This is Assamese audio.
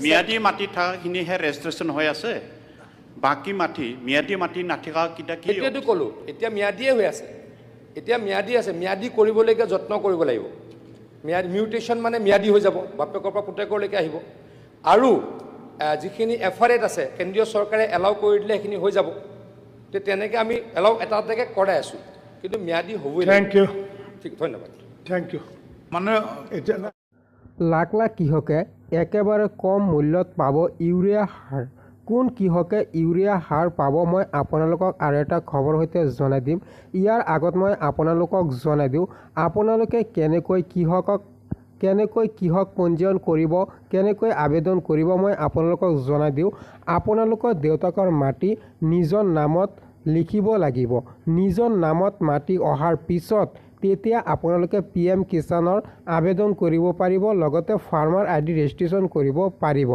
ম্যাদী মাটি থাকাখিনিহে ৰেজিষ্ট্ৰেশ্যন হৈ আছে বাকী মাটি ম্যাদী মাটি নাথাকা কিটা কি এতিয়াতো ক'লো এতিয়া ম্যাদীয়ে হৈ আছে এতিয়া ম্যাদী আছে ম্যাদী কৰিবলৈকে যত্ন কৰিব লাগিব মিউটেশ্যন মানে ম্যাদী হৈ যাব বাপেকৰ পৰা পুতেকলৈকে আহিব আৰু যিখিনি এফাৰেট আছে কেন্দ্ৰীয় চৰকাৰে এলাউ কৰি দিলে সেইখিনি হৈ যাব তেনেকৈ আমি এলাউ এটা এটাকৈ কৰাই আছোঁ কিন্তু ম্যাদী হ'বই থ্যাংক ইউ ঠিক ধন্যবাদ থ্যাংক ইউ মানে এতিয়া লাখ লাখ কৃষকে একেবাৰে কম মূল্যত পাব ইউৰিয়া সাৰ কোন কৃষকে ইউৰিয়া সাৰ পাব মই আপোনালোকক আৰু এটা খবৰ সৈতে জনাই দিম ইয়াৰ আগত মই আপোনালোকক জনাই দিওঁ আপোনালোকে কেনেকৈ কৃষক পঞ্জীয়ন কৰিব কেনেকৈ আবেদন কৰিব মই আপোনালোকক জনাই দিওঁ আপোনালোকৰ দেউতাকৰ মাটি নিজৰ নামত লিখিব লাগিব নিজৰ নামত মাটি অহাৰ পিছত তেতিয়া আপোনালোকে PM কিষাণৰ আবেদন কৰিব পাৰিব লগতে ফাৰ্মাৰ ID ৰেজিষ্ট্ৰেশ্যন কৰিব পাৰিব